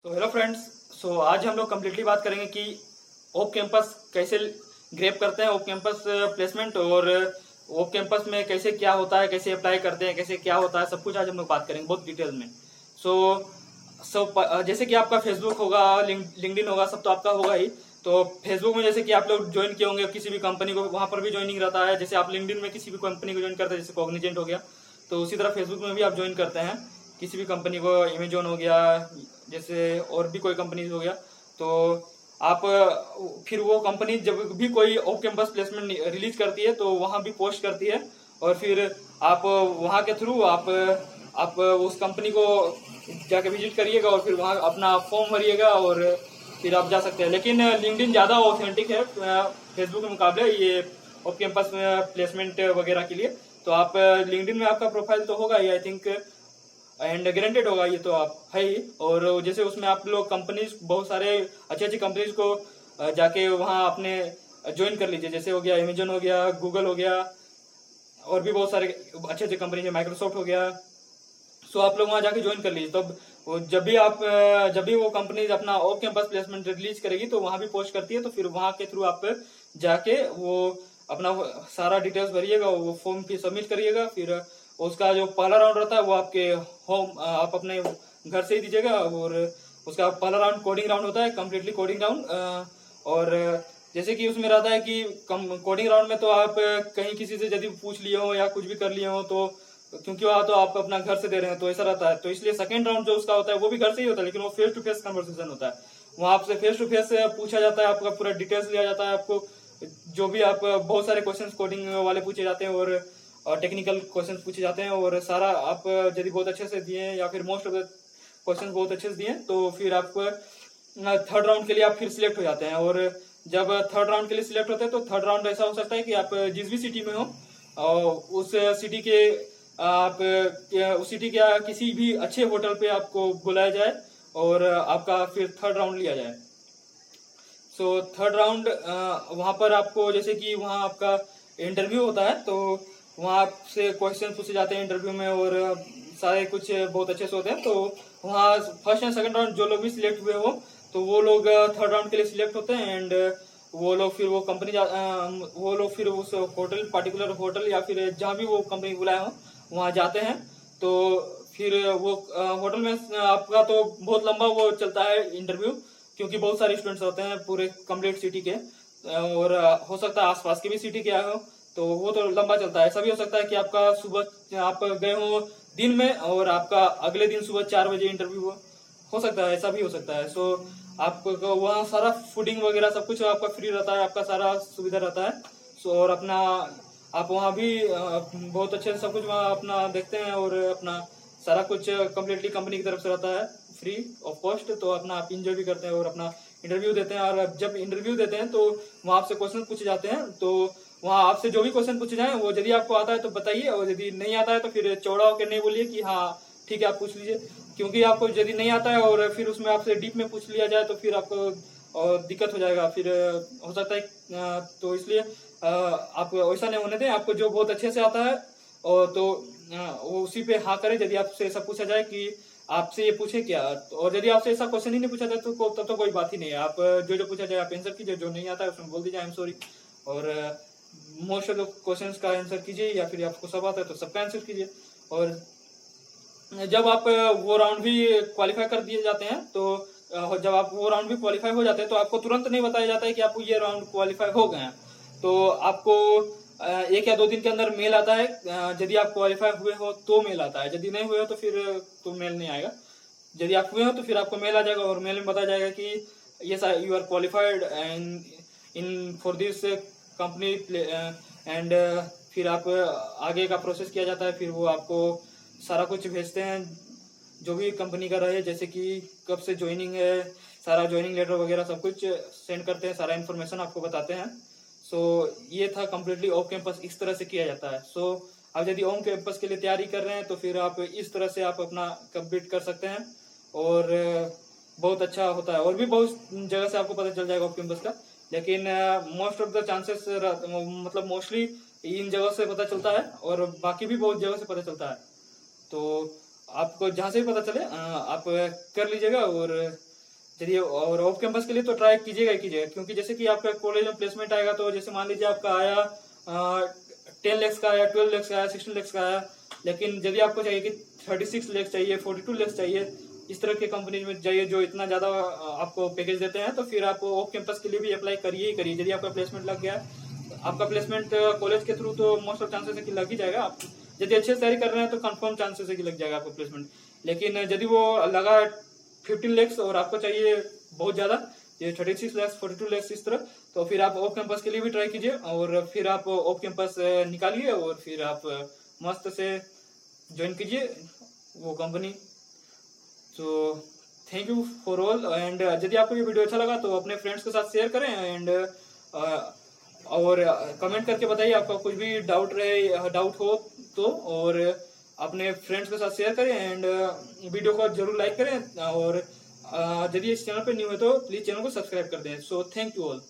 तो hello friends. सो आज हम लोग कम्प्लीटली बात करेंगे कि ओप कैंपस कैसे ग्रेप करते हैं, ओप कैंपस प्लेसमेंट, और ओप कैंपस में कैसे क्या होता है, कैसे अप्लाई करते हैं, कैसे क्या होता है, सब कुछ आज हम लोग बात करेंगे बहुत डिटेल में। सो जैसे कि आपका फेसबुक होगा, लिंक्डइन होगा, सब तो आपका होगा ही। तो फेसबुक में जैसे कि आप लोग ज्वाइन किए होंगे किसी भी कंपनी को, वहाँ पर भी ज्वाइनिंग रहता है। जैसे आप लिंक्डइन में किसी भी कंपनी को ज्वाइन करते हैं, जैसे कॉग्निजेंट हो गया, तो उसी तरह फेसबुक में भी आप ज्वाइन करते हैं किसी भी कंपनी को, अमेजोन हो गया, जैसे और भी कोई कंपनी हो गया। तो आप फिर वो कंपनी जब भी कोई ऑफ कैंपस प्लेसमेंट रिलीज करती है तो वहाँ भी पोस्ट करती है, और फिर आप वहाँ के थ्रू आप उस कंपनी को जाके विजिट करिएगा और फिर वहाँ अपना फॉर्म भरिएगा और फिर आप जा सकते हैं। लेकिन लिंक्डइन ज़्यादा ऑथेंटिक है फेसबुक के मुकाबले ये ऑफ कैंपस प्लेसमेंट वगैरह के लिए। तो आप लिंक्डइन में आपका प्रोफाइल तो होगा ही आई थिंक, एंड गारंटेड होगा ये तो आप है ही। और जैसे उसमें आप लोग कंपनीज, बहुत सारे अच्छी अच्छी कंपनीज को जाके वहाँ अपने ज्वाइन कर लीजिए। जैसे हो गया अमेजोन हो गया, गूगल हो गया, और भी बहुत सारे अच्छे अच्छे कंपनी है, माइक्रोसॉफ्ट हो गया। सो आप लोग वहाँ जाके ज्वाइन कर लीजिए। तब जब भी वो कंपनी अपना ऑफ कैंपस प्लेसमेंट रिलीज करेगी तो वहाँ भी पोस्ट करती है, तो फिर वहाँ के थ्रू आप जाके वो अपना सारा डिटेल्स भरिएगा, वो फॉर्म फिर सबमिट करिएगा। फिर उसका जो पहला राउंड रहता है वो आपके होम, आप अपने घर से ही दीजिएगा। और उसका पहला राउंड कोडिंग राउंड होता है, कम्प्लीटली कोडिंग राउंड। और जैसे कि उसमें रहता है कि कोडिंग राउंड में तो आप कहीं किसी से यदि पूछ लिए हो या कुछ भी कर लिए हो, तो क्योंकि वहाँ तो आप अपना घर से दे रहे हैं तो ऐसा रहता है। तो इसलिए सेकंड राउंड जो उसका होता है वो भी घर से ही होता है, लेकिन वो फेस टू फेस कन्वर्सेशन होता है। वहाँ आपसे फेस टू फेस पूछा जाता है, आपका पूरा डिटेल्स लिया जाता है। आपको जो भी आप बहुत सारे क्वेश्चंस कोडिंग वाले पूछे जाते हैं और टेक्निकल क्वेश्चंस पूछे जाते हैं, और सारा आप यदि बहुत अच्छे से दिए या फिर मोस्ट ऑफ द क्वेश्चंस बहुत अच्छे से दिए तो फिर आप थर्ड राउंड के लिए आप फिर सिलेक्ट हो जाते हैं। और जब थर्ड राउंड के लिए सिलेक्ट होते हैं तो थर्ड राउंड ऐसा हो सकता है कि आप जिस भी सिटी में हो उस सिटी के आप उस सिटी के किसी भी अच्छे होटल पे आपको बुलाया जाए और आपका फिर थर्ड राउंड लिया जाए। सो थर्ड राउंड वहाँ पर आपको, जैसे कि वहाँ आपका इंटरव्यू होता है, तो वहाँ आपसे क्वेश्चन पूछे जाते हैं इंटरव्यू में, और सारे कुछ बहुत अच्छे से होते हैं। तो वहाँ फर्स्ट एंड सेकंड राउंड जो लोग भी सिलेक्ट हुए हो तो वो लोग थर्ड राउंड के लिए सिलेक्ट होते हैं। एंड वो लोग फिर वो लोग फिर उस होटल, पर्टिकुलर होटल या फिर जहाँ भी वो कंपनी बुलाए हो वहाँ जाते हैं। तो फिर वो होटल में आपका तो बहुत लंबा वो चलता है इंटरव्यू, क्योंकि बहुत सारे स्टूडेंट्स होते हैं पूरे कंप्लीट सिटी के, और हो सकता है आसपास के भी सिटी के आए हो, तो वो तो लंबा चलता है। ऐसा भी हो सकता है कि आपका सुबह आप गए हो दिन में और आपका अगले दिन सुबह 4 बजे इंटरव्यू हो सकता है, ऐसा भी हो सकता है। सो आपको वहाँ सारा फूडिंग वगैरह सब कुछ आपका फ्री रहता है, आपका सारा सुविधा रहता है। सो और अपना आप वहाँ भी बहुत अच्छे से सब कुछ वहाँ अपना देखते हैं, और अपना सारा कुछ कम्प्लीटली कंपनी की तरफ से रहता है फ्री ऑफ कॉस्ट। तो अपना आप इंजॉय भी करते हैं और अपना इंटरव्यू देते हैं। और जब इंटरव्यू देते हैं तो वहाँ आपसे क्वेश्चन पूछे जाते हैं, तो वहाँ आपसे जो भी क्वेश्चन पूछे जाए वो यदि आपको आता है तो बताइए, और यदि नहीं आता है तो फिर चौड़ा होकर नहीं बोलिए कि हाँ ठीक है आप पूछ लीजिए। क्योंकि आपको यदि नहीं आता है और फिर उसमें आपसे डीप में पूछ लिया जाए तो फिर आपको दिक्कत हो जाएगा, फिर हो सकता है तो इसलिए आप वैसा नहीं होने दें। आपको जो बहुत अच्छे से आता है और तो वो उसी पे हाँ करें। यदि आपसे ऐसा पूछा जाए कि आपसे ये पूछे क्या, और यदि आपसे ऐसा क्वेश्चन ही नहीं पूछा जाए तो तब तो कोई बात ही नहीं है। आप जो जो पूछा जाए आप आंसर कीजिए, जो नहीं आता है उसमें बोल दीजिए आई एम सॉरी। और मोस्ट ऑफ द क्वेश्चंस का आंसर कीजिए, या फिर आपको सब आता है तो सबका आंसर कीजिए। और जब आप वो राउंड भी क्वालिफाई कर दिए जाते हैं, तो जब आप वो राउंड भी क्वालिफाई हो जाते हैं तो आपको तुरंत नहीं बताया जाता है कि आप ये राउंड क्वालिफाई हो गए हैं। तो आपको 1 या 2 दिन के अंदर मेल आता है। यदि आप क्वालिफाई हुए हो तो मेल आता है, यदि नहीं हुए हो तो फिर तो मेल नहीं आएगा। यदि आप हुए हो तो फिर आपको मेल आ जाएगा, और मेल में बताया जाएगा कि yes you are qualified and in for this company. And फिर आप आगे का प्रोसेस किया जाता है। फिर वो आपको सारा कुछ भेजते हैं जो भी कंपनी का रहे, जैसे कि कब से ज्वाइनिंग है, सारा ज्वाइनिंग लेटर वगैरह सब कुछ सेंड करते हैं, सारा इन्फॉर्मेशन आपको बताते हैं। सो ये था कम्प्लीटली ऑफ कैंपस, इस तरह से किया जाता है। सो आप यदि ऑन कैंपस के लिए तैयारी कर रहे हैं तो फिर आप इस तरह से आप अपना कंप्लीट कर सकते हैं, और बहुत अच्छा होता है। और भी बहुत जगह से आपको पता चल जाएगा ऑफ कैंपस का, लेकिन मोस्ट ऑफ द चांसेस मतलब मोस्टली इन जगह से पता चलता है, और बाकी भी बहुत जगह से पता चलता है। तो आपको जहाँ से भी पता चले आप कर लीजिएगा। और यदि और ऑफ कैंपस के लिए तो ट्राई कीजिएगा ही कीजिएगा, क्योंकि जैसे कि आपका कॉलेज में प्लेसमेंट आएगा तो जैसे मान लीजिए आपका आया 10 लाख का आया, 12 लाख का आया, 16 लाख का आया, लेकिन यदि आपको चाहिए कि 36 लाख चाहिए, 42 लाख चाहिए, इस तरह के कंपनी में चाहिए जो इतना ज़्यादा आपको पैकेज देते हैं, तो फिर आप ऑफ कैंपस के लिए भी अप्लाई करिए ही करिए। यदि आपका प्लेसमेंट लग गया, आपका प्लेसमेंट कॉलेज के थ्रू तो मोस्ट ऑफ चांसेस है कि लग ही जाएगा। आप यदि अच्छे से तैयारी कर रहे हैं तो कंफर्म चांसेस है कि लग जाएगा आपको प्लेसमेंट। लेकिन यदि वो लगा 15 लाख और आपको चाहिए बहुत ज़्यादा, ये 36 लाख, 42 लाख इस तरह, तो फिर आप ऑफ कैंपस के लिए भी ट्राई कीजिए और फिर आप ऑफ कैंपस निकालिए और फिर आप मस्त से ज्वाइन कीजिए वो कंपनी। तो thank you for all. And यदि आपको ये वीडियो अच्छा लगा तो अपने फ्रेंड्स के साथ शेयर करें एंड और कमेंट करके बताइए आपका कुछ भी डाउट हो तो, और अपने फ्रेंड्स के साथ शेयर करें एंड वीडियो को जरूर लाइक करें, और यदि इस चैनल पे न्यू है तो प्लीज चैनल को सब्सक्राइब कर दें। So thank you all.